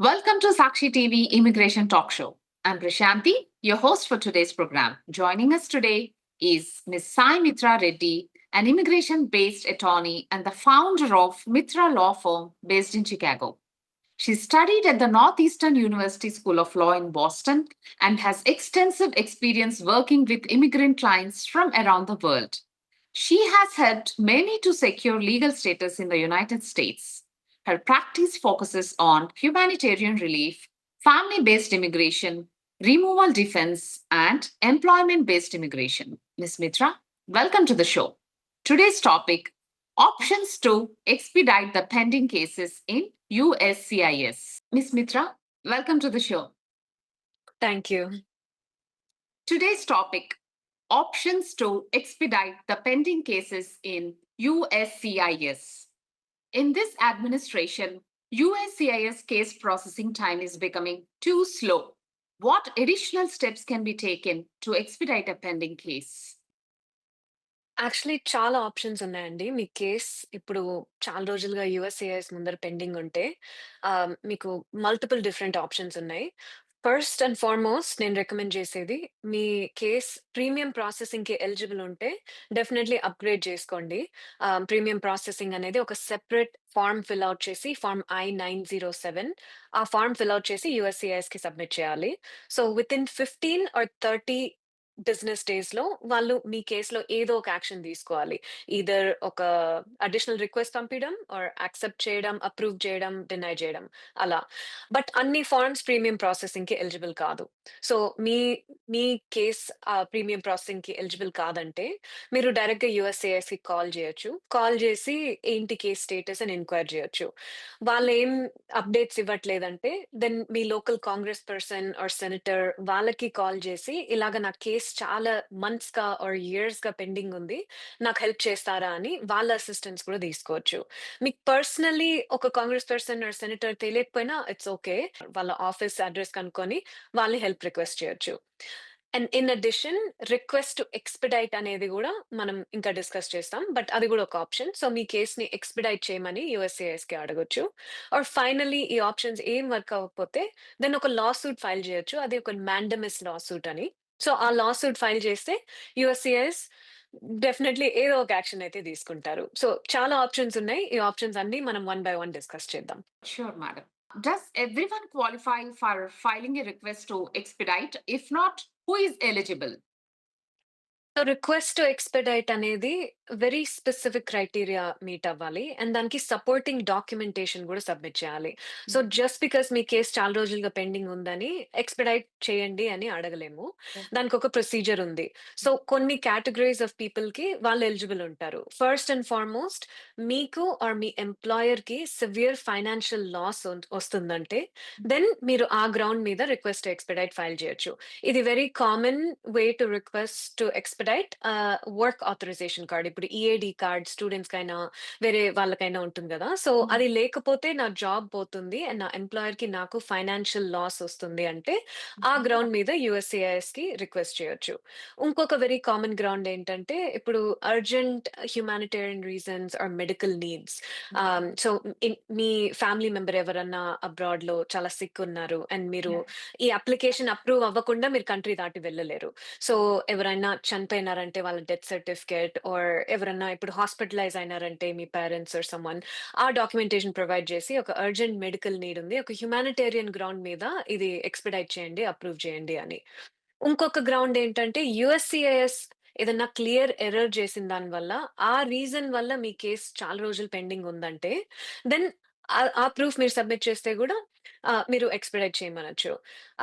Welcome to Sakshi TV Immigration Talk Show. I'm Prashanti, your host for today's program. Joining us today is Ms. Sai Mitra Reddy, an immigration based attorney and the founder of Mitra Law Firm based in Chicago. She studied at the Northeastern University School of Law in Boston and has extensive experience working with immigrant clients from around the world. She has helped many to secure legal status in the United States. Her practice focuses on humanitarian relief, family based immigration, removal defense, and employment based immigration. Ms. Mitra, welcome to the show. Today's topic: options to expedite the pending cases in USCIS. Ms. Mitra, welcome to the show. Thank you. Today's topic: options to expedite the pending cases in USCIS. In this administration, USCIS case processing time is becoming too slow. What additional steps can be taken to expedite a pending case? Actually చాలా options ఉన్నాయండి. మీ case ఇప్పుడు చాలా రోజులుగా యూఎస్‌సిఐఎస్ ముందర pending ఉంటే మీకు multiple different options ఉన్నాయి. First and foremost నేను రికమెండ్ చేసేది మీ కేస్ ప్రీమియం ప్రాసెసింగ్‌కి ఎలిజిబుల్ ఉంటే డెఫినైట్‌లీ అప్‌గ్రేడ్ చేసుకోండి. ప్రీమియం ప్రాసెసింగ్ అనేది ఒక సెపరేట్ ఫార్మ్ ఫిల్ ఔట్ చేసి ఫార్మ్ I-907 ఆ ఫార్మ్ ఫిల్ ఔట్ చేసి యూఎస్‌సిఐఎస్‌కి సబ్మిట్ చేయాలి. సో వితిన్ 15 ఆర్ 30 బిజినెస్ డేస్‌లో వాళ్ళు మీ కేస్‌లో ఏదో ఒక యాక్షన్ తీసుకోవాలి. ఈదర్ ఒక అడిషనల్ రిక్వెస్ట్ పంపియడం ఆర్ యాక్సెప్ట్ చేయడం, అప్రూవ్ చేయడం, డినై చేయడం అలా. బట్ అన్ని ఫార్మ్స్ ప్రీమియం ప్రాసెసింగ్‌కి ఎలిజిబుల్ కాదు. సో మీ మీ కేస్ ప్రీమియం ప్రాసెసింగ్‌కి ఎలిజిబుల్ కాదంటే మీరు డైరెక్ట్‌గా యూఎస్‌సిఐఎస్‌కి కాల్ చేయొచ్చు. కాల్ చేసి ఏంటి కేస్ స్టేటస్ అని ఎంక్వైరీ చేయొచ్చు. వాళ్ళేం అప్డేట్స్ ఇవ్వట్లేదంటే దెన్ మీ local Congress person or senator వాళ్ళకి కాల్ చేసి ఇలాగ నా కేస్ చాలా మంత్స్‌గా ఆర్ ఇయర్స్‌గా పెండింగ్ ఉంది. నాకు హెల్ప్ చేస్తారా అని వాళ్ళ అసిస్టెన్స్ కూడా తీసుకోవచ్చు. మీకు పర్సనల్లీ ఒక కాంగ్రెస్ పర్సన్ ఆర్ సెనేటర్ తెలియకపోయినా ఇట్స్ ఓకే. వాళ్ళ ఆఫీస్ అడ్రెస్ కనుక్కొని వాళ్ళని హెల్ప్ రిక్వెస్ట్ చేయొచ్చు. And in addition request to expedite అనేది గూడా మనం ఇంకా డిస్కస్ చేస్తాం. బట్ అది గూడా ఒక ఆప్షన్. సో మీ కేస్‌ని ఎక్స్‌పెడైట్ చేయమని యూఎస్‌సిఐఎస్‌కి అడగొచ్చు. ఆర్ ఫైనల్లీ ఈ ఆప్షన్స్ ఏం వర్క్ అవ్వకపోతే దెన్ ఒక లా సూట్ ఫైల్ చేయొచ్చు. అది ఒక మాండమస్ లా సూట్ అని. సో ఆ లా సూట్ ఫైల్ చేస్తే యూఎస్‌సిఐఎస్ డెఫినైట్‌లీ ఏదో ఒక యాక్షన్ అయితే తీసుకుంటారు. సో చాలా ఆప్షన్స్ ఉన్నాయి. ఈ ఆప్షన్స్ అన్నీ మనం వన్ బై వన్ డిస్కస్ చేద్దాం. Sure, madam. Does everyone qualify for filing a request to expedite? If not, who is eligible? So request to expedite అనేది వెరీ స్పెసిఫిక్ క్రైటీరియా మీట్ అవ్వాలి. And దానికి supporting documentation గూడా submit చేయాలి. So just because me case చాలా రోజులుగా pending ఉందని expedite చేయండి అని అడగలేము. దానికొక ప్రొసీజర్ ఉంది. సో కొన్ని కేటగరీస్ ఆఫ్ పీపుల్‌కి వాళ్ళు ఎలిజిబుల్ ఉంటారు. ఫస్ట్ అండ్ ఫార్‌మోస్ట్ మీకు ఆర్ మీ ఎంప్లాయర్‌కి సివియర్ ఫైనాన్షియల్ లాస్ వస్తుందంటే దెన్ మీరు ఆ గ్రౌండ్ మీద రిక్వెస్ట్ టు ఎక్స్‌పెడైట్ ఫైల్ చేయొచ్చు. ఇది very common way to request to expedite work authorisation card. ఇప్పుడు ఈఏడీ కార్డ్ స్టూడెంట్స్‌కైనా, వేరే వాళ్ళకైనా ఉంటుంది గదా! సో అది లేకపోతే నా జాబ్ పోతుంది అండ్ నా ఎంప్లాయర్‌కి నాకు ఫైనాన్షియల్ లాస్ వస్తుంది అంటే ఆ గ్రౌండ్ మీద యూఎస్‌సిఐఎస్‌కి రిక్వెస్ట్ చేయొచ్చు. ఇంకొక వెరీ కామన్ గ్రౌండ్ ఏంటంటే ఇప్పుడు urgent humanitarian reasons or medical needs. So మీ ఫ్యామిలీ మెంబర్ ఎవరన్నా అబ్రాడ్‌లో చాలా సిక్ ఉన్నారు అండ్ మీరు ఈ అప్లికేషన్ అప్రూవ్ అవ్వకుండా మీరు కంట్రీ దాటి వెళ్ళలేరు. సో ఎవరైనా చనిపోయినారంటే వాళ్ళ డెత్ సర్టిఫికేట్ ఆర్ ఎవరన్నా ఇప్పుడు హాస్పిటలైజ్ అయినారంటే మీ పేరెంట్స్ ఆర్ సమ్‌వన్ ఆ డాక్యుమెంటేషన్ ప్రొవైడ్ చేసి ఒక అర్జెంట్ మెడికల్ నీడ్ ఉంది. ఒక హ్యుమానిటేరియన్ గ్రౌండ్ మీద ఇది ఎక్స్‌పెడైట్ చేయండి, అప్రూవ్ చేయండి అని. ఇంకొక గ్రౌండ్ ఏంటంటే యూఎస్‌సిఐఎస్ ఏదన్నా క్లియర్ ఎర్రర్ చేసిన దాని వల్ల, ఆ రీజన్ వల్ల మీ కేస్ చాలా రోజులు పెండింగ్ ఉందంటే, దెన్ ఆ ప్రూఫ్ మీరు సబ్మిట్ చేస్తే గూడా మీరు ఎక్స్‌పెడైట్ చేయమనొచ్చు.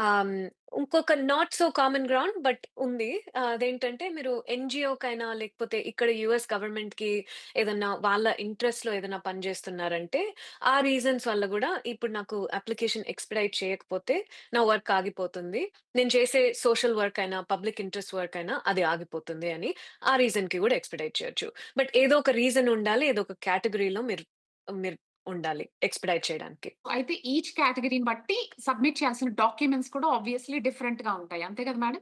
ఆహ్, ఇంకొక not so common ground but ఉంది. అదేంటంటే మీరు ఎన్‌జీఓకైనా లేకపోతే ఇక్కడ యూఎస్ గవర్నమెంట్‌కి ఏదన్నా వాళ్ళ ఇంట్రెస్ట్‌లో ఏదైనా పని చేస్తున్నారంటే, ఆ రీజన్స్ వల్ల గూడా ఇప్పుడు నాకు అప్లికేషన్ ఎక్స్‌పెడైట్ చేయకపోతే నా వర్క్ ఆగిపోతుంది. నేను చేసే సోషల్ వర్క్ అయినా, పబ్లిక్ ఇంట్రెస్ట్ వర్క్ అయినా అది ఆగిపోతుంది అని ఆ రీజన్‌కి గూడా ఎక్స్‌పెడైట్ చేయొచ్చు. బట్ ఏదో ఒక రీజన్ ఉండాలి. ఏదో ఒక కేటగరీలో మీరు మీరు ఉండాలి ఎక్స్‌పెడైట్ చేయడానికి. అయితే ఈచ్ కేటగరీని బట్టి సబ్మిట్ చేయాల్సిన డాక్యుమెంట్స్ కూడా ఆబ్వియస్‌లీ డిఫరెంట్‌గా ఉంటాయి. అంతే కదా madam?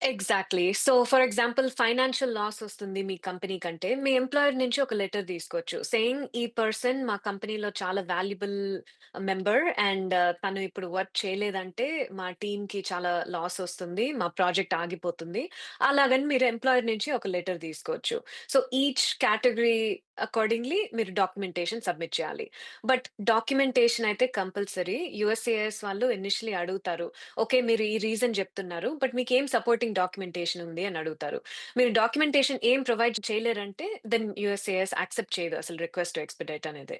Exactly. So, for example financial loss వస్తుంది మీ కంపెనీ కంటే, మీ ఎంప్లాయర్ నుంచి ఒక లెటర్ తీసుకోవచ్చు. సేయింగ్ ఈ పర్సన్ మా కంపెనీలో చాలా వాల్యుబుల్ మెంబర్ అండ్ తను ఇప్పుడు వర్క్ చేయలేదంటే మా టీమ్‌కి చాలా లాస్ వస్తుంది. మా ప్రాజెక్ట్ ఆగిపోతుంది. అలాగని మీరు ఎంప్లాయర్ నుంచి ఒక లెటర్ తీసుకోవచ్చు. సో, ఈచ్ కేటగరీ అకార్డింగ్‌లీ మీరు డాక్యుమెంటేషన్ సబ్మిట్ చేయాలి. బట్ డాక్యుమెంటేషన్ అయితే కంపల్సరీ. యూఎస్‌సిఐఎస్ వాళ్ళు ఇనిషియల్లీ అడుగుతారు. ఓకే. మీరు ఈ రీజన్ జెప్తున్నారు. బట్ మీకేం సపోర్టింగ్ డాక్యుమెంటేషన్ ఉంది అని అడుగుతారు. మీరు డాక్యుమెంటేషన్ ఏం ప్రొవైడ్ చేయలేరంటే దెన్ యూఎస్‌సిఐఎస్ యాక్సెప్ట్ చేయదు అసలు రిక్వెస్ట్ టు ఎక్స్‌పెడిట్ అనేది.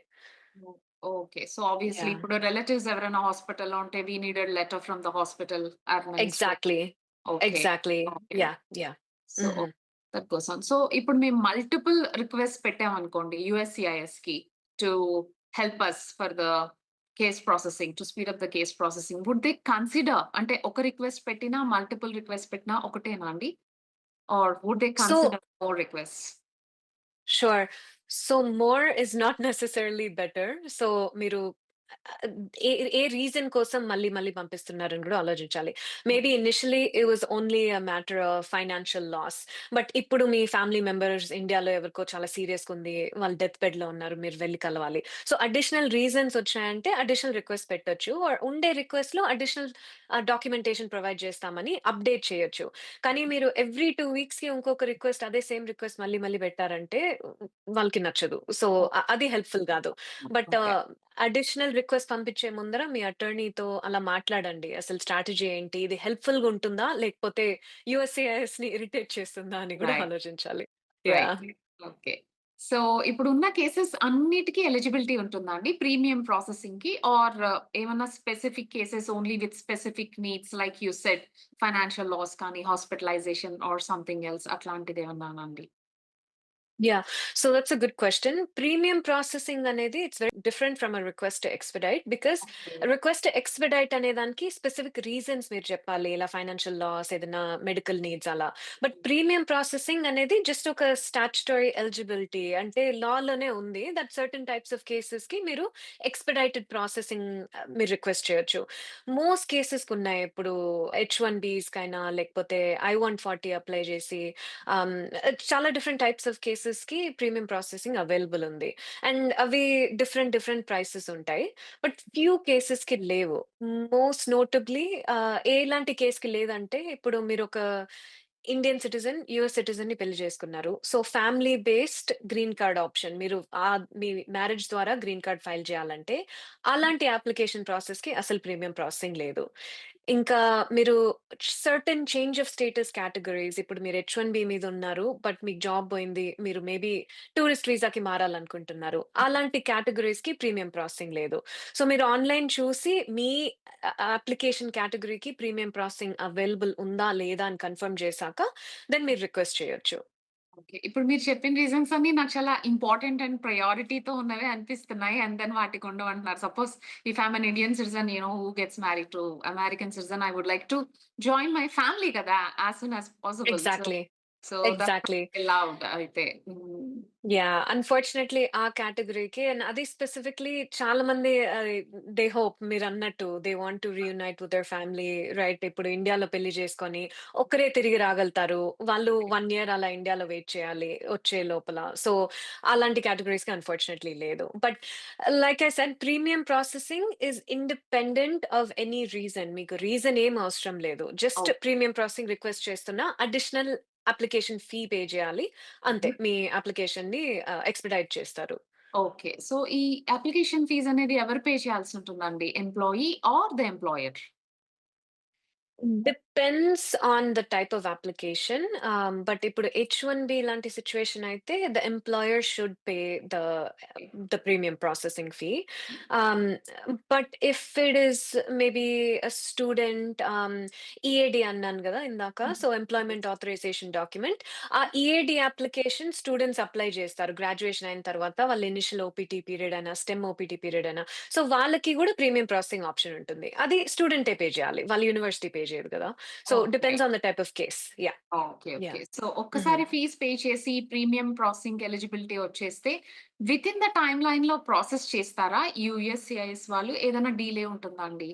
Oh! Okay. So, obviously yeah! ఇప్పుడు రిలేటివ్స్ ఎవరైనా హాస్పిటల్‌లో ఉంటే we needed letter from the hospital administrative. Exactly. Okay. Exactly. Okay. Yeah! Yeah! So, హుహు. That goes on. సో, ఇప్పుడు మేము మల్టిపుల్ రిక్వెస్ట్ పెట్టామనుకోండి యూఎస్‌సిఐఎస్‌కి to help us for the case processing, to speed up the case processing. Would they consider అంటే ఒక request పెట్టినా, multiple request పెట్టినా ఒకటేనా అండి? Or would they so consider more requests? Sure. So, more is not necessarily better. So, మీరు ah, ఏ ఏ reason కోసం మళ్ళీ మళ్ళీ పంపిస్తున్నారని గూడా ఆలోచించాలి. Maybe initially it was only a matter of financial loss. But ఇప్పుడు మీ ఫ్యామిలీ మెంబర్స్ ఇండియాలో ఎవరికో చాలా సీరియస్‌గుంది. వాళ్ళు డెత్ బెడ్‌లో ఉన్నారు. మీరు వెళ్లి కలవాలి. సో, అడిషనల్ రీజన్స్ వచ్చాయంటే అడిషనల్ రిక్వెస్ట్ పెట్టొచ్చు. ఆర్ ఉండే రిక్వెస్ట్‌లో అడిషనల్ డాక్యుమెంటేషన్ ప్రొవైడ్ చేస్తామని అప్డేట్ చేయొచ్చు. కానీ మీరు ఎవ్రీ 2 వీక్స్‌కి ఇంకొక రిక్వెస్ట్ అదే సేమ్ రిక్వెస్ట్ మళ్ళీ మళ్ళీ పెట్టారంటే వాళ్ళకి నచ్చదు. సో, అది హెల్ప్‌ఫుల్ గాదు. But okay. అడిషనల్ రిక్వెస్ట్ పంపించే ముందర మీ అటార్నీతో అలా మాట్లాడండి. అసలు స్ట్రాటజీ ఏంటి? ఇది హెల్ప్‌ఫుల్‌గా ఉంటుందా? లేకపోతే యూఎస్‌సిఐఎస్‌ని ఇరిటేట్ చేస్తుందా అని గూడా రైట్. ఆలోచించాలి. రైట్. యాహ్! ఓకే. సో, ఇప్పుడున్న కేసెస్ అన్నిటికి ఎలిజిబిలిటీ ఉంటుందా అండి? ప్రీమియం ప్రాసెసింగ్‌కి ఆర్ ఏమన్నా specific cases only with specific needs like you said financial loss కానీ, హాస్పిటలైజేషన్ ఆర్ సంథింగ్ ఎల్స్ అట్లాంటిదేమన్నానా అండి? Yeah! So that's a good question. Premium processing అనేది it's very different from a request to expedite. Because okay. Request to expedite అనే దానికి specific reasons మీరు చెప్పాలి. ఇలా financial loss, ఏదైనా మెడికల్ నీడ్స్ అలా. బట్ ప్రీమియం ప్రాసెసింగ్ అనేది జస్ట్ ఒక స్టాట్యుటరీ ఎలిజిబిలిటీ అంటే లాలోనే ఉంది. దట్ సర్టెన్ టైప్స్ ఆఫ్ కేసెస్‌కి మీరు ఎక్స్‌పెడైటెడ్ ప్రాసెసింగ్ మీరు రిక్వెస్ట్ చేయొచ్చు. మోస్ట్ కేసెస్‌కున్నాయి. ఇప్పుడు హెచ్-1బీస్‌కైనా లేకపోతే ఐ-140 అప్లై చేసి ఆహ్, చాలా డిఫరెంట్ టైప్స్ ఆఫ్ కేసెస్‌కి ప్రీమియం ప్రాసెసింగ్ అవైలబుల్ ఉంది. అండ్ అవి డిఫరెంట్ ప్రైసెస్ ఉంటాయి. బట్ ఫ్యూ కేసెస్‌కి లేవు. మోస్ట్ నోటబ్లీ ఎలాంటి కేస్‌కి లేదంటే ఇప్పుడు మీరొక ఇండియన్ సిటిజన్, యూఎస్ సిటిజన్‌ని పెళ్లి చేసుకున్నారు. So, family based green card option మీరు మీ మ్యారేజ్ ద్వారా గ్రీన్ కార్డ్ ఫైల్ చేయాలంటే అలాంటి అప్లికేషన్ ప్రాసెస్‌కి అసలు ప్రీమియం ప్రాసెసింగ్ లేదు. ఇంకా మీరు certain change of status categories ఇప్పుడు మీరు హెచ్-1బీ మీద ఉన్నారు. బట్ మీకు జాబ్ పోయింది. మీరు మేబీ టూరిస్ట్ వీసాకి మారాలనుకుంటున్నారు. అలాంటి కేటగరీస్‌కి ప్రీమియం ప్రాసెసింగ్ లేదు. సో, మీరు ఆన్‌లైన్ చూసి మీ అప్లికేషన్ కేటగరీకి ప్రీమియం ప్రాసెసింగ్ అవైలబుల్ ఉందా? లేదా? అని కన్ఫర్మ్ చేశాక దెన్ మీరు రిక్వెస్ట్ చేయొచ్చు. ఓకే. ఇప్పుడు మీరు చెప్పిన రీజన్స్ అన్నీ నాకు చాలా ఇంపార్టెంట్ అండ్ ప్రయారిటీతో ఉన్నవే అనిపిస్తున్నాయి. అండ్ దెన్ వాటికుండవంటున్నారు. Suppose if I am an Indian citizen who gets married to American citizen I would like to join my family కదా! As soon as possible. So, exactly. So that exactly. Allowed అయితే. Hmm. Yeah! Unfortunately ఆ కేటగరీకి and అది specifically చాలా మంది they hope మీరన్నట్టు they want to reunite with their family right. ఇప్పుడు ఇండియాలో పెళ్లి చేసుకొని ఒక్కరే తిరిగి రాగలుగుతారు. వాళ్ళు 1 ఇయర్ అలా ఇండియాలో వెయిట్ చేయాలి వచ్చే లోపల. సో, అలాంటి కేటగరీస్‌కి అన్‌ఫార్చునేట్‌లీ లేదు. But like I said premium processing is independent of any reason. మీకు రీజన్ ఏం అవసరం లేదు. Just okay. Premium processing request చేస్తున్నా అడిషనల్ అప్లికేషన్ ఫీ పే చేయాలి. అంతే. మీ అప్లికేషన్‌ని ఎక్స్‌పెడైట్ చేస్తారు. ఓకే. సో, ఈ అప్లికేషన్ ఫీజ్ అనేది ఎవరు పే చేయాల్సుంటుందండి? Employee or the employer? Depends on the type of application. But ఇప్పుడు హెచ్-1బీ లాంటి సిట్యుయేషన్ అయితే the employer should pay the the premium processing fee. Ah, but if it is maybe a student EAD అన్నాను గదా! ఇందాక. So, employment authorization document. ఆ EAD application students apply చేస్తారు. Graduation అయిన తర్వాత వాళ్ళ ఇనిషియల్ ఓపీటీ పీరియడ్ అయినా, స్టెమ్ ఓపీటీ పీరియడ్ అయినా సో, వాళ్ళకి గూడా ప్రీమియం ప్రాసెసింగ్ ఆప్షన్ ఉంటుంది. అది స్టూడెంటే పే చేయాలి. వాళ్ళు యూనివర్సిటీ పే చేయదు గదా! So, okay. Depends on the type of case. Yeah! Okay. Okay. Yeah! So, హుహు. ఒక్కసారి ఫీస్ పే చేసి ప్రీమియం ప్రాసెసింగ్‌కి ఎలిజిబిలిటీ వచ్చేస్తే వితిన్ ద టైమ్ లైన్‌లో ప్రాసెస్ చేస్తారా? యూఎస్‌సిఐఎస్ వాళ్ళు ఏదైనా డిలే ఉంటుందా అండి?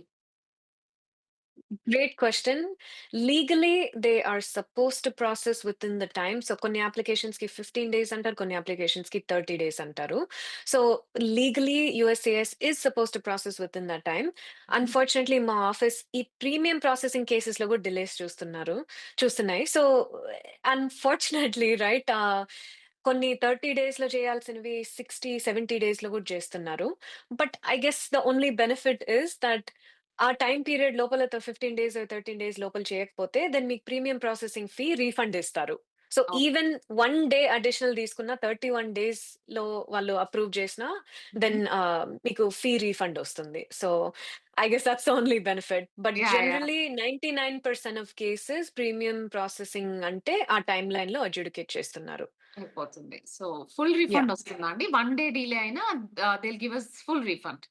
Great question. Legally, they are supposed to process within the time. So కొన్ని applications కి 15 days అంటారు. కొన్ని applications కి 30 days అంటారు. So legally, USCIS is supposed to process within that time. Unfortunately, మా ఆఫీస్ ఈ ప్రీమియం ప్రాసెసింగ్ కేసెస్ లో కూడా డిలేస్ చూస్తున్నాయి. సో అన్ఫార్చునేట్లీ రైట్ కొన్ని 30 డేస్ లో చేయాల్సినవి 60-70 డేస్ లో కూడా చేస్తున్నారు. But I guess the only benefit is that ఆ టైమ్ పీరియడ్ లోపల 15 డేస్, 13 డేస్ లోపల చేయకపోతే దెన్ మీకు ప్రీమియం ప్రాసెసింగ్ ఫీ రీఫండ్ ఇస్తారు. సో ఈవెన్ 1 డే అడిషనల్ తీసుకున్న 31 డేస్‌లో వాళ్ళు అప్రూవ్ చేసినా దెన్ మీకు ఫీ రీఫండ్ వస్తుంది. So I guess that's the only benefit. But yeah! Yeah! Generally 99% of cases premium processing అంటే ఆ టైమ్ లైన్‌లో అడ్జుడికేట్ చేస్తున్నారు. అయిపోతుంది. So, full yeah! రిఫండ్ వస్తుందా అండి? 1 డే డిలే అయినా they will give us full refund.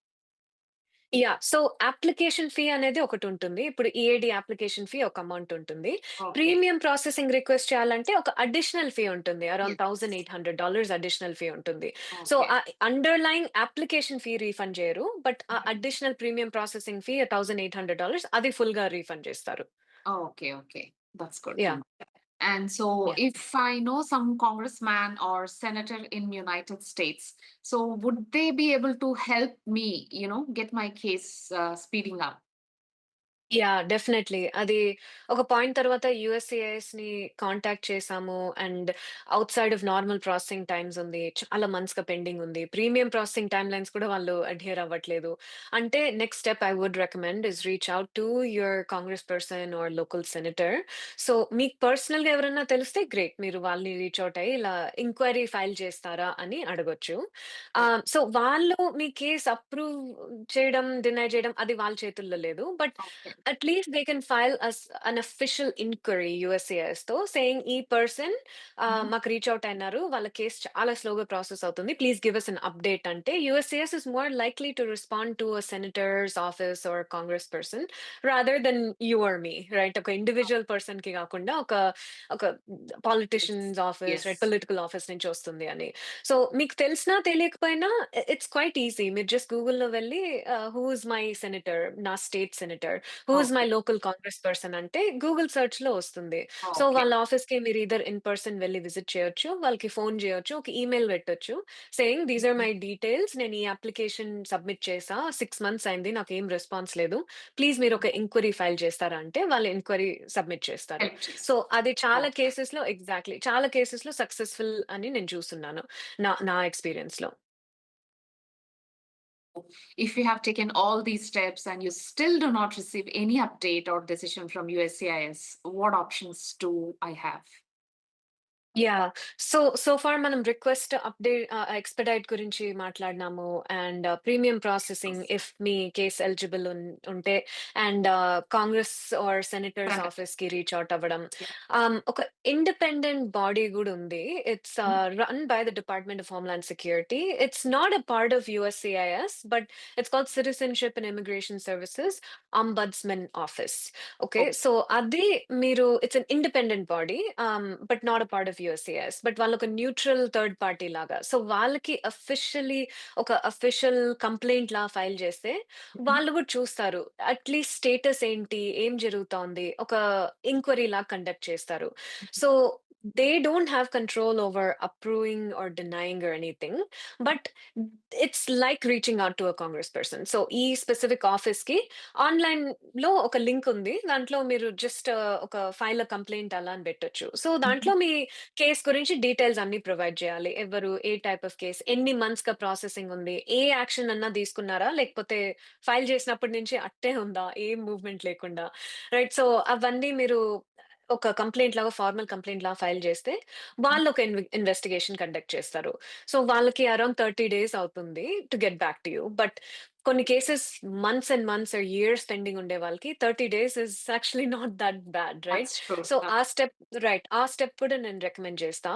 Yeah! So, application fee అనేది ఒకటుంటుంది. ఇప్పుడు ఈఏడీ అప్లికేషన్ ఫీ ఒక అమౌంట్ ఉంటుంది. ఓకే. ప్రీమియం ప్రాసెసింగ్ రిక్వెస్ట్ చేయాలంటే ఒక అడిషనల్ ఫీ ఉంటుంది. Around yes. $1,800 అడిషనల్ ఫీ ఉంటుంది. So, okay. ఆ అండర్‌లైయింగ్ అప్లికేషన్ ఫీ రీఫండ్ చేయరు. బట్ ఆ అడిషనల్ ప్రీమియం ప్రాసెసింగ్ ఫీ $1,800 అది ఫుల్‌గా రీఫండ్ చేస్తారు. Okay, okay. That's good to yeah! know. And so yeah! if I know some congressman or senator in United States, so would they be able to help me, get my case speeding up? Yeah! Definitely. అది ఒక point తర్వాత యూఎస్‌సిఐఎస్‌ని contact చేసాము. And outside of normal processing times ఉంది. చాలా మంత్స్‌గా pending ఉంది. Premium processing టైమ్‌లైన్స్ కూడా వాళ్ళు అడ్హియర్ అవ్వట్లేదు. అంటే next step I would recommend is reach out to your Congress person or local senator. So మీకు పర్సనల్‌గా ఎవరన్నా తెలిస్తే గ్రేట్. మీరు వాళ్ళని రీచ్ ఔట్ అయ్యి ఇలా ఎంక్వైరీ ఫైల్ చేస్తారా అని అడగొచ్చు. సో వాళ్ళు మీ కేస్ అప్రూవ్ చేయడం, డినై చేయడం అది వాళ్ళ చేతుల్లో లేదు. But Okay. at least they can file as an official inquiry USCISతో సేయింగ్ ఈ పర్సన్ Mhm. మాకు రీచ్ ఔట్ అయినారు. వాళ్ళ కేస్ చాలా స్లోగా ప్రాసెస్ అవుతుంది. Please give us an update అంటే USCIS is more likely to respond to a senator's office or Congress person rather than you or me right. ఒక individual person కి కాకుండా ఒక ఒక Yes. Politician's office right Yes. Political office నుంచి వస్తుంది అని. So మీకు తెలిసినా తెలియకపోయినా ఇట్స్ క్వైట్ ఈజీ. మీరు జస్ట్ గూగుల్‌లో వెళ్ళి హూ ఇస్ మై సెనేటర్, నా state senator, who is my Okay. Local Congress person అంటే గూగుల్ సెర్చ్‌లో వస్తుంది. So Okay. వాళ్ళ ఆఫీస్‌కి మీరు ఈదర్ ఇన్ పర్సన్ వెళ్లి విజిట్ చేయొచ్చు. వాళ్ళకి ఫోన్ చేయొచ్చు. ఒక ఈమెయిల్ పెట్టొచ్చు. Saying these are Mhm. My details. నేను ఈ అప్లికేషన్ సబ్మిట్ చేశా. 6 మంత్స్ అయింది. నాకేం రెస్పాన్స్ లేదు. ప్లీజ్ మీరు ఒక ఎంక్వైరీ ఫైల్ చేస్తారా అంటే వాళ్ళు ఎంక్వైరీ సబ్మిట్ చేస్తారు. హెల్ప్ సో చేస్తారు. అది చాలా ఓకే. కేసెస్‌లో ఎగ్జాక్ట్‌లీ. చాలా కేసెస్‌లో సక్సెస్‌ఫుల్ అని నేను చూసున్నాను. నా నా ఎక్స్‌పీరియన్స్‌లో. If you have taken all these steps and you still do not receive any update or decision from USCIS, what options do I have? Yeah! So far మనం రిక్వెస్ట్ ఎక్స్‌పెడైట్ గురించి మాట్లాడినాము. And premium processing Yes. If మీ case eligible ఉంటే and Congress or senators Front. ఆఫీస్‌కి reach out అవ్వడం. Yeah. ఒక independent body గూడా ఉంది. It's Mhm. Run by the department of homeland security. It's not a part of USCIS but it's called citizenship and immigration services ombudsman office. Okay. Okay. So అది మీరు it's an independent body but not a part of USCIS. But వాళ్ళొక neutral third party లాగా. So వాళ్ళకి ఒక official complaint లా file చేస్తే Mhm. వాళ్ళు కూడా చూస్తారు. అట్‌లీస్ట్ స్టేటస్ ఏంటి? ఏం జరుగుతోంది? ఒక ఎంక్వైరీ లాగా కండక్ట్ చేస్తారు. So they don't have control over approving or denying or anything. But it's like reaching out to a Congress person. So ఈ స్పెసిఫిక్ ఆఫీస్‌కి ఆన్‌లైన్‌లో ఒక లింక్ ఉంది. దాంట్లో మీరు జస్ట్ ఒక ఫైల్ కంప్లెయింట్ అలా అని పెట్టొచ్చు. So Mhm. దాంట్లో మీ కేస్ గురించి డీటెయిల్స్ అన్నీ ప్రొవైడ్ చేయాలి. ఎవరు, ఏ టైప్ ఆఫ్ కేస్, ఎన్ని మంత్స్‌గా ప్రాసెసింగ్ ఉంది, ఏ యాక్షన్ అన్నా తీసుకున్నారా? లేకపోతే ఫైల్ చేసినప్పటి నుంచి అట్టే ఉందా? ఏం మూవ్‌మెంట్ లేకుండా. రైట్. సో అవన్నీ మీరు ఒక కంప్లెయింట్ లాగా ఫార్మల్ కంప్లెయింట్ లాగా ఫైల్ చేస్తే వాళ్ళు ఒక ఇన్వెస్టిగేషన్ కండక్ట్ చేస్తారు. సో వాళ్ళకి అరౌండ్ 30 డేస్ అవుతుంది to get back to you. But కొన్ని cases months and months or years pending ఉండే వాళ్ళకి 30 days is actually not that bad right. That's true. So ఆ స్టెప్ కూడా నేను రికమెండ్ చేస్తా.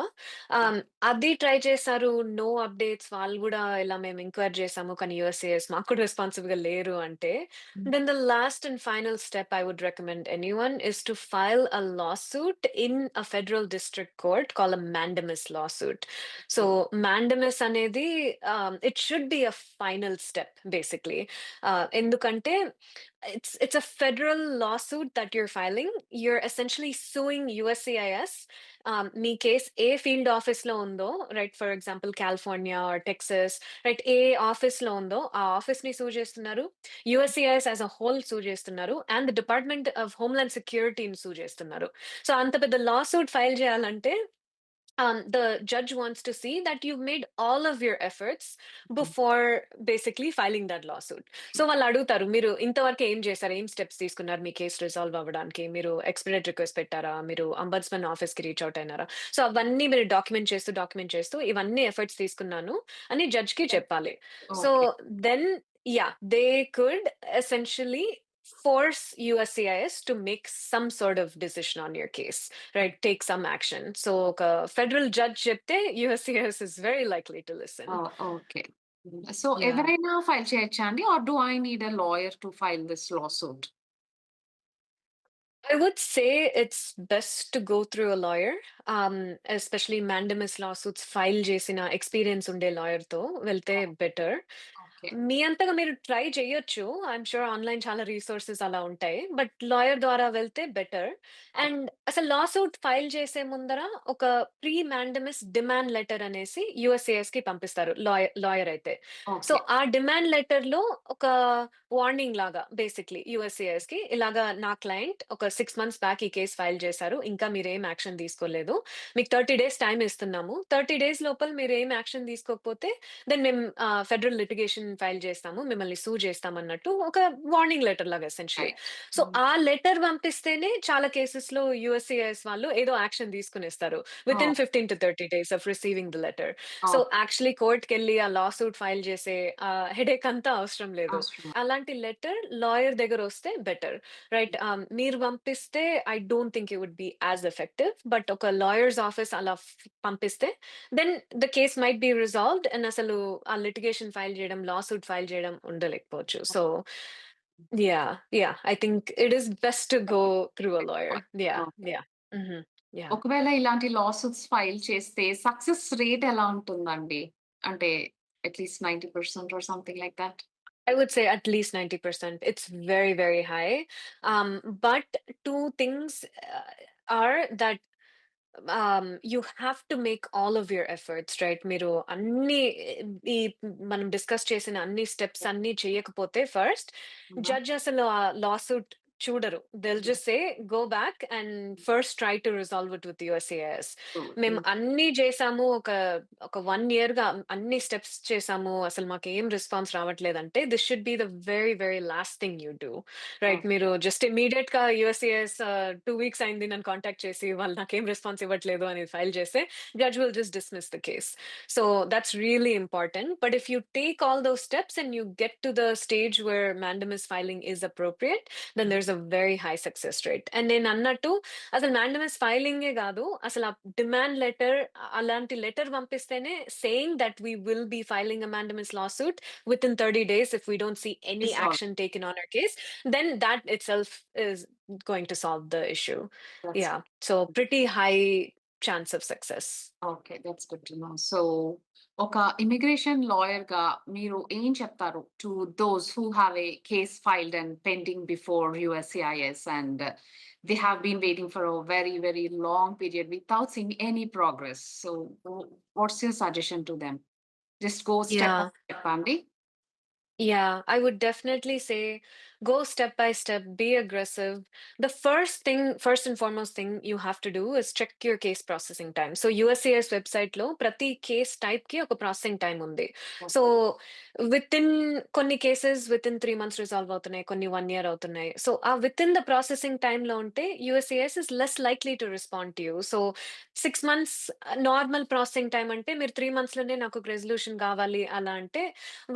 Um, అది ట్రై చేశారు. No updates. వాళ్ళు గూడా ఇలా మేము ఎంక్వైరీ చేసాము. కానీ యూఎస్‌సిఐఎస్ మాకు కూడా రెస్పాన్సివ్‌గా లేరు అంటే, Mhm. then the last and final step I would recommend anyone is to file a lawsuit in a federal district court called a mandamus lawsuit. So Okay. mandamus అనేది it should be a final step basically. ఎందుకంటే it's a federal lawsuit that you're filing. You're essentially suing USCIS. మీ కేస్ ఏ field ఆఫీస్‌లో ఉందో, right, for example California or Texas, right, ఏ ఆఫీస్‌లో ఉందో ఆ ఆఫీస్‌ని సూ చేస్తున్నారు. యూఎస్‌సిఐఎస్ యాస్ ఎ హోల్ సూ చేస్తున్నారు. And the department of homeland సెక్యూరిటీని సూ చేస్తున్నారు. సో అంత పెద్ద లా సూట్ ఫైల్ చేయాలంటే the judge wants to see that you've made all of your efforts before basically filing that lawsuit. So వాళ్ళు అడుగుతారు, మీరు ఇంతవరకు ఏం చేశారు, ఏం స్టెప్స్ తీసుకున్నారు మీ కేసు రిజాల్వ్ అవ్వడానికి, మీరు ఎక్స్‌పీడియట్ రిక్వెస్ట్ పెట్టారా, మీరు అంబడ్స్‌మన్ ఆఫీస్‌కి రీచ్ అవుట్ అయినారా, సో అవన్నీ మీరు డాక్యుమెంట్ చేస్తూ ఇవన్నీ ఎఫర్ట్స్ తీసుకున్నాను అని జడ్జ్‌కి చెప్పాలి. So okay. Then they could essentially force USCIS to make some sort of decision on your case, right? Take some action. So a federal judge చెప్తే USCIS is very likely to listen. Okay. So Yeah. ఎవరైనా file చేయొచ్చా అండి? Or do I need a lawyer to file this lawsuit? I would say it's best to go through a lawyer, especially mandamus lawsuits file చేసిన experience ఉండే లాయర్‌తో వెళ్తే better. Okay. మీ అంతగా మీరు try చేయొచ్చు. I'm sure online చాలా resources అలా ఉంటాయి. But lawyer ద్వారా వెళ్తే బెటర్. అండ్ అసలు లా సూట్ ఫైల్ చేసే ముందర ఒక ప్రీ మాండమస్ డిమాండ్ లెటర్ అనేసి యూఎస్‌సిఐఎస్‌కి పంపిస్తారు లాయర్ అయితే. So okay. ఆ డిమాండ్ లెటర్‌లో ఒక వార్నింగ్ లాగా బేసిక్‌లీ యూఎస్‌సిఐఎస్‌కి ఇలాగా నా క్లయింట్ ఒక 6 మంత్స్ బ్యాక్ ఈ కేస్ ఫైల్ చేశారు. ఇంకా మీరేం యాక్షన్ తీసుకోలేదు. మీకు 30 డేస్ టైమ్ ఇస్తున్నాము. 30 డేస్ లోపల మీరేం యాక్షన్ తీసుకోకపోతే దెన్ మేము ఫెడరల్ లిటిగేషన్ ఫైల్ చేస్తాము. మిమ్మల్ని సూ చేస్తామన్నట్టు ఒక వార్నింగ్ లెటర్ లాగా ఎసెన్షియల్లీ. రైట్. సో ఆ లెటర్ పంపిస్తేనే చాలా కేసెస్‌లో యూఎస్‌సిఐఎస్ వాళ్ళు ఏదో యాక్షన్ తీసుకునేస్తారు. Within 15-30 days of receiving the letter. So actually కోర్ట్‌కెళ్ళి ఆ లా సూట్ ఫైల్ చేసే హెడేక్ అంతా అవసరం లేదు. అవసరం. అలాంటి లెటర్ లాయర్ దగ్గరొస్తే బెటర్. రైట్. మీరు పంపిస్తే I don't think it would be as effective. But ఒక లాయర్స్ ఆఫీస్ అలా పంపిస్తే then the case might be resolved and అసలు ఆ లిటిగేషన్ ఫైల్ చేయడం, లా సూట్ ఫైల్ చేయడం ఉండలేకపోవచ్చు. So I think it is best to go through a lawyer. Okay. Yeah! హుహు. Yeah! ఒకవేళ ఇలాంటి లాసూట్స్ ఫైల్ చేస్తే సక్సెస్ రేట్ ఎలా ఉంటుందండి? అంటే at least 90% or something like that? I would say at least 90%. It's very, very high. But two things are that you have to make all of your efforts, right? మీరు అన్ని ఈ మనం discuss చేసిన అన్ని steps అన్ని చేయకపోతే ఫస్ట్ జడ్జ్ అసలు ఆ లాసూట్ చూడరు. They'll just say go back and first try to resolve it with USCIS. మేము అన్నీ చేసాము, ఒక 1 ఇయర్‌గా అన్ని స్టెప్స్ చేసాము. అసలు మాకేం రెస్పాన్స్ రావట్లేదంటే this should be the very, very last thing you do. Right. మీరు జస్ట్ ఇమ్మీడియేట్‌గా యూఎస్‌సిఐఎస్ 2 వీక్స్ అయింది నన్ను కాంటాక్ట్ చేసి వాళ్ళు నాకేం రెస్పాన్స్ ఇవ్వట్లేదు అని ఫైల్ చేస్తే judge will just dismiss the case. So that's really important. But if you take all those steps and you get to the stage where mandamus filing is appropriate, then there is a very high success rate. And నేను అన్నట్టు అసలు mandamus ఫైలింగే కాదు, అసలు ఆ demand letter అలాంటి letter పంపిస్తేనే saying that we will be filing a mandamus lawsuit within 30 days if we don't see any resolve. action taken on our case, then that itself is going to solve the issue. That's Yeah. So pretty high chance of success. Okay. That's good to know. So ఒక immigration లాయర్‌గా మీరు ఏం చెప్తారు to those who have a case filed and pending before USCIS and they have been waiting for a very, very long period without seeing any progress. So what's your suggestion to them? Just go step by Yeah. Step అండి? Yeah, I would definitely say go step by step, be aggressive. The first and foremost thing you have to do is check your case processing time. So USCIS website లో ప్రతి case type కి ఒక processing time ఉంది. So within కొన్ని cases within 3 months resolve అవుతున్నాయి, కొన్ని 1 year అవుతున్నాయి. So ఆ వితిన్ ద ప్రాసెసింగ్ టైమ్ లో ఉంటే USCIS is less likely to respond to you. So 6 months normal processing time అంటే మీరు 3 మంత్స్ లోనే నాకు ఒక రెజల్యూషన్ కావాలి అలా అంటే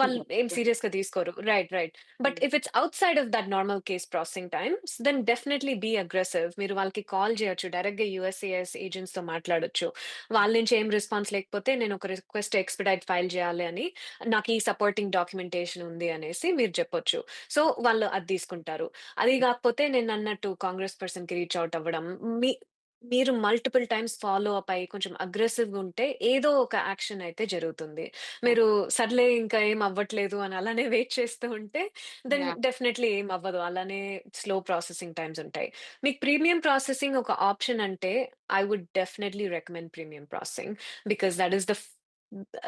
వాళ్ళు ఏం సీరియస్‌గా తీసుకోరు. Right. But if it's outside of that normal case processing times then definitely be aggressive. మీరు వాళ్ళకి కాల్ చేయొచ్చు. డైరెక్ట్‌గా యూఎస్‌సిఐఎస్ ఏజెంట్స్‌తో మాట్లాడొచ్చు. వాళ్ళ నుంచి ఏం రెస్పాన్స్ లేకపోతే నేను ఒక రిక్వెస్ట్ ఎక్స్‌పెడైట్ ఫైల్ చేయాలి అని, నాకు ఈ సపోర్టింగ్ డాక్యుమెంటేషన్ ఉంది అనేసి మీరు చెప్పొచ్చు. సో వాళ్ళు అది తీసుకుంటారు. అది కాకపోతే నేనన్నట్టు కాంగ్రెస్ పర్సన్‌కి రీచ్ ఔట్ అవ్వడం. మీ మీరు మల్టిపుల్ టైమ్స్ ఫాలో అప్ అయ్యి కొంచెం అగ్రెసివ్‌గా ఉంటే ఏదో ఒక యాక్షన్ అయితే జరుగుతుంది. మీరు సర్లే ఇంకా ఏం అవ్వట్లేదు అని అలానే వెయిట్ చేస్తూ ఉంటే దెన్ యాహ్! డెఫినైట్‌లీ ఏం అవ్వదు. అలానే స్లో ప్రాసెసింగ్ టైమ్స్ ఉంటాయి. మీకు ప్రీమియం ప్రాసెసింగ్ ఒక ఆప్షన్ అంటే I would definitely recommend premium processing because that is the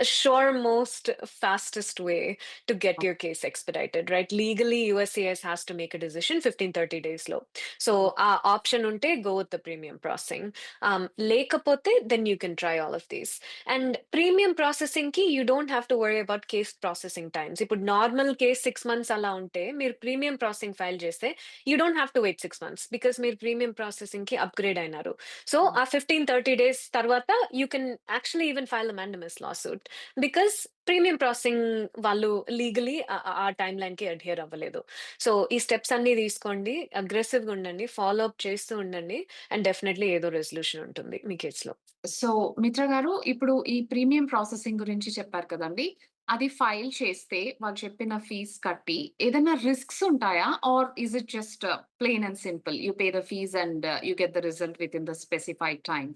sure most fastest way to get your case expedited, right? Legally USCIS has to make a decision 15-30 days low. So option unte go with the premium processing. Lekapothe then you can try all of these. And premium processing ki you don't have to worry about case processing times. If normal case 6 months ala unte meer premium processing file cheste you don't have to wait 6 months because meer premium processing ki upgrade ainaru. So ఆ 15-30 days తర్వాత you can actually even file a mandamus lawsuit because premium processing వాళ్ళు legally ఆ time line కి adhere అవ్వలేదు. So ఈ steps అన్ని తీసుకోండి, aggressive గా ఉండండి, ఫాలో అప్ చేస్తూ ఉండండి అండ్ డెఫినెట్లీ ఏదో రెజల్యూషన్ ఉంటుంది మీ కేసులో. సో మిత్ర గారు ఇప్పుడు ఈ ప్రీమియం ప్రాసెసింగ్ గురించి చెప్పారు కదండీ! అది ఫైల్ చేస్తే వాళ్ళు చెప్పిన ఫీస్ కట్టి ఏదైనా రిస్క్స్ ఉంటాయా? Or is it just plain and simple you pay the fees and you get the result within the specified time?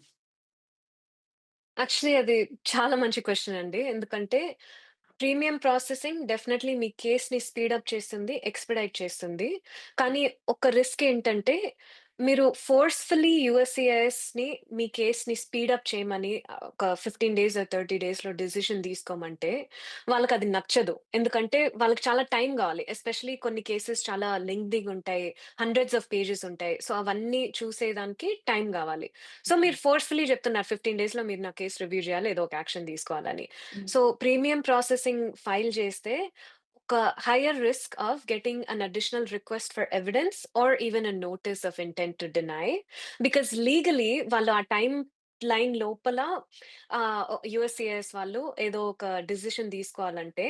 Actually అది చాలా మంచి క్వెషన్ అండి. ఎందుకంటే ప్రీమియం ప్రాసెసింగ్ డెఫినెట్‌లీ మీ కేస్‌ని స్పీడప్ చేస్తుంది, ఎక్స్‌పెడైట్ చేస్తుంది. కానీ ఒక రిస్క్ ఏంటంటే, మీరు ఫోర్స్‌ఫుల్లీ యూఎస్‌సిఐఎస్‌ని మీ కేస్‌ని స్పీడప్ చేయమని ఒక 15 డేస్ ఆర్ 30 డేస్‌లో డెసిషన్ తీసుకోమంటే, వాళ్ళకది నచ్చదు. ఎందుకంటే వాళ్ళకి చాలా టైం గావాలి. ఎస్పెషల్లీ కొన్ని కేసెస్ చాలా లెంగ్తీగా ఉంటాయి. హండ్రెడ్స్ ఆఫ్ పేజెస్ ఉంటాయి. సో, అవన్నీ చూసేదానికి టైం గావాలి. సో, మీరు ఫోర్స్‌ఫుల్లీ చెప్తున్నారు 15 డేస్‌లో మీరు నా కేస్ రివ్యూ చేయాలి. ఏదో ఒక యాక్షన్ తీసుకోవాలని. సో, ప్రీమియం ప్రాసెసింగ్ ఫైల్ చేస్తే ఒక hire risk of getting an additional request for evidence are even a notice of intent to deny. Because legally వాళ్ళు ఆ టైమ్ లైన్ లోపల యూఎస్సిఐఎస్ వాళ్ళు ఏదో ఒక డిసిషన్ తీసుకోవాలంటే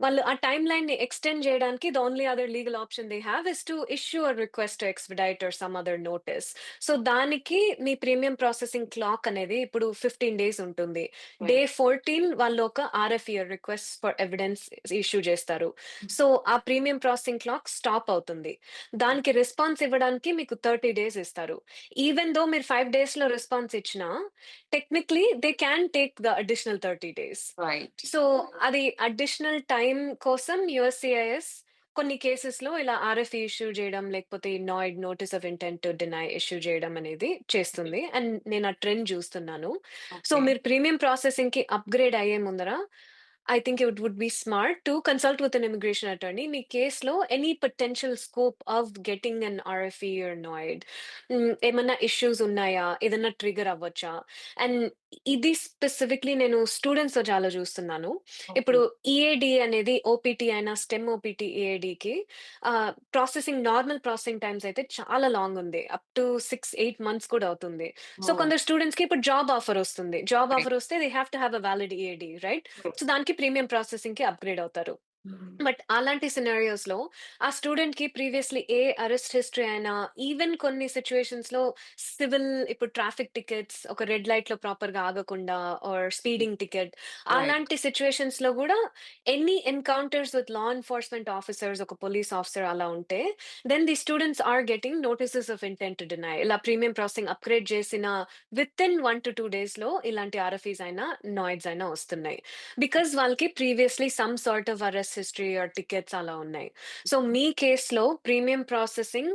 వాళ్ళు ఆ టైమ్ లైన్ ని ఎక్స్టెండ్ చేయడానికి the only other legal option they have is to issue a request to expedite or some other notice. So దానికి మీ ప్రీమియం ప్రాసెసింగ్ క్లాక్ అనేది ఇప్పుడు 15 డేస్ ఉంటుంది. డే 14 వాళ్ళు ఒక RFE request for evidence issue చేస్తారు. సో ఆ ప్రీమియం ప్రాసెసింగ్ క్లాక్ స్టాప్ అవుతుంది. దానికి రెస్పాన్స్ ఇవ్వడానికి మీకు 30 డేస్ ఇస్తారు. ఈవెన్ దో మీరు 5 డేస్ లో రెస్పాన్స్ ఇచ్చినా technically they can take the additional 30 days. Right. So అది అడిషనల్ టైమ్ కోసం యుఎస్సిఐఎస్ కొన్ని కేసెస్‌లో ఇలా ఆర్ఎఫ్ఈ ఇష్యూ చేయడం, లేకపోతే NOID notice of intent to deny issue చేయడం అనేది చేస్తుంది. అండ్ నేను ఆ ట్రెండ్ చూస్తున్నాను. So okay. మీరు ప్రీమియం ప్రాసెసింగ్‌కి అప్‌గ్రేడ్ అయ్యే ముందర I think it would be smart to consult with an immigration attorney. మీ కేస్‌లో any potential scope of getting an RFE are నాయిడ్ ఏమన్నా ఇష్యూస్ ఉన్నాయా? ఏదన్నా ట్రిగ్గర్ అవ్వచ్చా? అండ్ ఇది స్పెసిఫిక్‌లీ నేను స్టూడెంట్స్‌తో చాలా చూస్తున్నాను. ఓకే. ఇప్పుడు ఈఏడీ అనేది ఓపీటీ అయినా, స్టెమ్ ఓపీటీ ఈఏడీకి నార్మల్ ప్రాసెసింగ్ టైమ్స్ అయితే చాలా లాంగ్ ఉంది. అప్ టు 6, 8 మంత్స్ కూడా అవుతుంది. So oh! కొందరు స్టూడెంట్స్‌కి ఇప్పుడు జాబ్ ఆఫర్ వస్తుంది. Job right. ఆఫర్ వస్తే they have to have a valid EAD right? So దానికి ప్రీమియం ప్రాసెసింగ్‌కి అప్‌గ్రేడ్ అవుతారు. హ్మ్. బట్ అలాంటి సినారియోస్‌లో ఆ స్టూడెంట్‌కి ప్రీవియస్‌లీ ఏ అరెస్ట్ హిస్టరీ అయినా, ఈవెన్ కొన్ని సిట్యుయేషన్స్‌లో సివిల్ ఇప్పుడు ట్రాఫిక్ టికెట్స్ ఒక రెడ్ లైట్‌లో ప్రాపర్‌గా ఆగకుండా ఆర్ స్పీడింగ్ టికెట్ రైట్. అలాంటి సిట్యుయేషన్స్‌లో గూడా any encounters with law enforcement officers ఒక పోలీస్ ఆఫీసర్ అలా ఉంటే then the students are getting notices of intent to deny. ఇలా ప్రీమియం ప్రాసెసింగ్ అప్‌గ్రేడ్ చేసిన వితిన్ 1-2 డేస్‌లో ఇలాంటి ఆర్ఎఫ్ఈస్ అయినా, నాయిడ్స్ అయినా వస్తున్నాయి. బికాజ్ వాళ్ళకి previously some sort of arrest history or tickets అలా ఉన్నాయి. సో మీ కేస్‌లో premium processing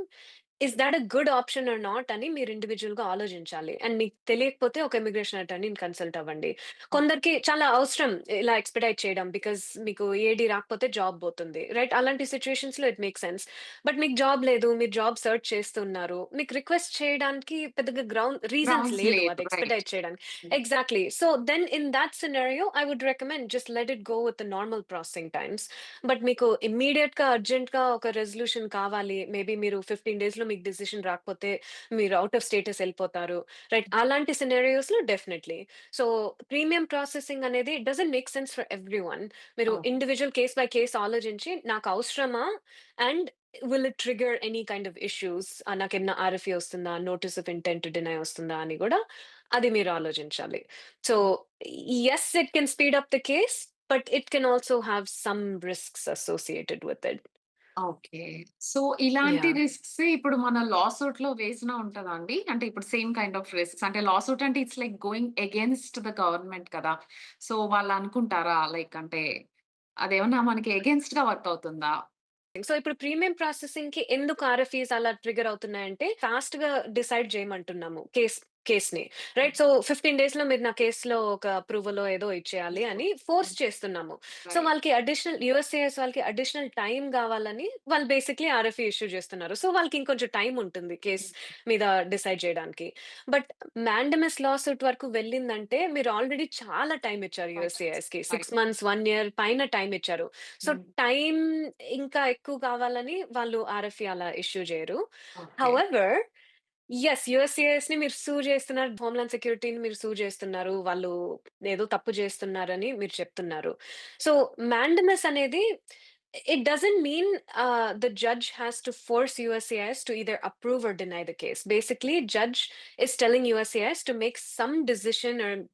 is thought a good option or not అని మీరు ఇండివిడ్యుయల్‌గా ఆలోచించాలి. అండ్ మీకు తెలియకపోతే ఒక ఇమిగ్రేషన్ అటార్నీని కన్సల్ట్ అవ్వండి. కొందరికి చాలా అవసరం ఇలా ఎక్స్‌పెడైట్ చేయడం. బికాజ్ మీకు ఏడీ రాకపోతే జాబ్ పోతుంది. రైట్? అలాంటి సిట్యుయేషన్స్‌లో ఇట్ మేక్స్ సెన్స్. బట్ మీకు జాబ్ లేదు. మీరు జాబ్ సెర్చ్ చేస్తున్నారు. మీకు రిక్వెస్ట్ చేయడానికి పెద్దగా రీజన్స్ గ్రౌండ్స్ లేదు లేదు. అది రైట్. ఎక్స్‌పెడైట్ చేయడానికి. Exactly. So then in that scenario, I would recommend just let it go with the normal processing times. But మీకు ఇమ్మీడియేట్‌గా, అర్జెంట్‌గా ఒక రెజల్యూషన్ కావాలి. మేబీ మీరు 15 డేస్‌లో మీకు డెసిషన్ రాకపోతే మీరు ఔట్ ఆఫ్ స్టేటస్ ఎళ్ళిపోతారు. రైట్? అలాంటి సినారియోస్‌లో డెఫినైట్‌లీ. సో ప్రీమియం ప్రాసెసింగ్ అనేది doesn't make sense for everyone. మీరు ఓహ్! ఇండివిడ్యువల్ కేస్ బై కేస్ ఆలోచించి నాకు అవసరమా? And will it trigger any kind of issues? నాకేమన్నా ఆర్ఎఫ్ఈ వస్తుందా? Notice of intent to deny వస్తుందా? అని గూడా అది మీరు ఆలోచించాలి. So yes, it can speed up the case, but it can also have some risks associated with it. Okay. So, ఇలాంటి yeah! Risks ఇప్పుడు మన లా సూట్‌లో వేసినా ఉంటదా అండి? అంటే ఇప్పుడు సేమ్ కైండ్ ఆఫ్ రిస్క్స్ అంటే లా సూట్ అంటే it's like going against the government కదా! సో, వాళ్ళనుకుంటారా లైక్ అంటే అదేమన్నా మనకి అగైన్స్ట్‌గా వర్క్ అవుతుందా? సో, ఇప్పుడు ప్రీమియం ప్రాసెసింగ్‌కి ఎందుకు ఆర్ఎఫ్ఈస్ అలా ట్రిగ్గర్ అవుతున్నాయంటే, ఫాస్ట్‌గా డిసైడ్ చేయమంటున్నాము కేస్‌ని. రైట్. సో, 15 డేస్‌లో మీరు నా కేస్‌లో ఒక అప్రూవలో ఏదో ఇచ్చేయాలి అని ఫోర్స్ చేస్తున్నాము. So, right. వాళ్ళకి అడిషనల్ యూఎస్‌సిఐఎస్ వాళ్ళకి అడిషనల్ టైమ్ గావాలని వాళ్ళు బేసిక్‌లీ ఆర్ఎఫ్ఈ ఇష్యూ చేస్తున్నారు. సో, వాళ్ళకి ఇంకొంచెం టైమ్ ఉంటుంది కేస్ మీద డిసైడ్ చేయడానికి. బట్ మాండమస్ లా సూట్ వరకు వెళ్ళిందంటే మీరు ఆల్రెడీ చాలా టైమ్ ఇచ్చారు యూఎస్‌సిఐఎస్‌కి. రైట్. 6 మంత్స్, 1 ఇయర్ పైన టైమ్ ఇచ్చారు. సో, హ్మ్. టైమ్ ఇంకా ఎక్కువ కావాలని వాళ్ళు ఆర్ఎఫ్ఈ అలా ఇష్యూ చేయరు. ఓకే. హౌఎవర్ యూఎస్‌సిఐఎస్‌ని మీరు చేస్తున్నారు. హోమ్‌లాండ్ సెక్యూరిటీని మీరు చేస్తున్నారు. వాళ్ళు ఏదో తప్పు చేస్తున్నారని మీరు చెప్తున్నారు. సో, మాండమస్ అనేది it doesn't mean the judge has to force USCIS to either approve or deny the case. Basically, judge is telling USCIS to make some decision or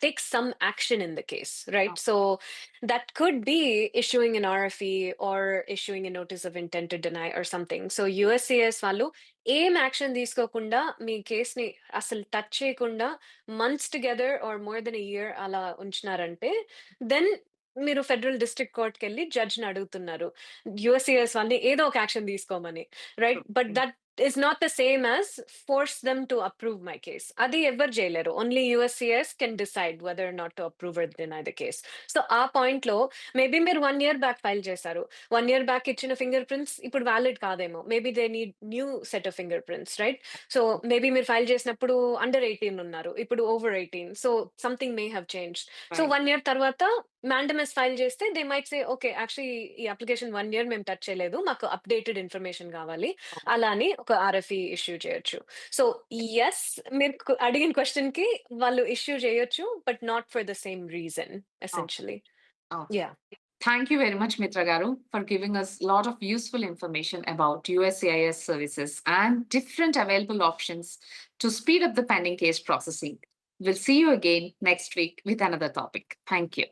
take some action in the case, right? So that could be issuing an RFE or issuing a notice of intent to deny or something. So USCIS వాళ్ళు ఏం action తీసుకోకుండా మీ కేస్‌ని అసలు touch చేయకుండా months together or more then a year అలా ఉంచినారంటే then మీరు federal district కోర్ట్‌కెళ్ళి జడ్జ్‌ని అడుగుతున్నారు. యూఎస్‌సిఎస్ వాళ్ళని ఏదో ఒక యాక్షన్ తీసుకోమని. Right. But okay. That is not the same as force them to approve my case. అది ఎవ్వరు చేయలేరు. Only USCIS can decide whether or not to approve or deny the case. So, ఆ పాయింట్‌లో maybe మీరు 1 year back file చేశారు. 1 year back ఇచ్చిన finger prints ఇప్పుడు valid కాదేమో. Maybe they need new set of finger prints, right? So, maybe మీరు file చేసినప్పుడు under 18 ఉన్నారు. ఇప్పుడు over 18. So, something May have changed. So, right. 1 year తర్వాత మాండమస్ ఫైల్ చేస్తే they might say okay. Actually ఈ application 1 year మేము touch చేయలేదు. మాకు అప్‌డేటెడ్ ఇన్ఫర్మేషన్ కావాలి. అలా అని ఒక ఆర్ఎఫ్ఈ ఇష్యూ చేయొచ్చు. సో, యెస్, మీరు అడిగిన క్వెషన్‌కి వాళ్ళు ఇష్యూ చేయొచ్చు. But not for the same reason okay. Essentially. Okay. Yeah! Thank you very much, Mitra Garu, for giving us a lot of useful information about USCIS services and different available options to speed up the pending case processing. We'll see you again next week with another topic. Thank you.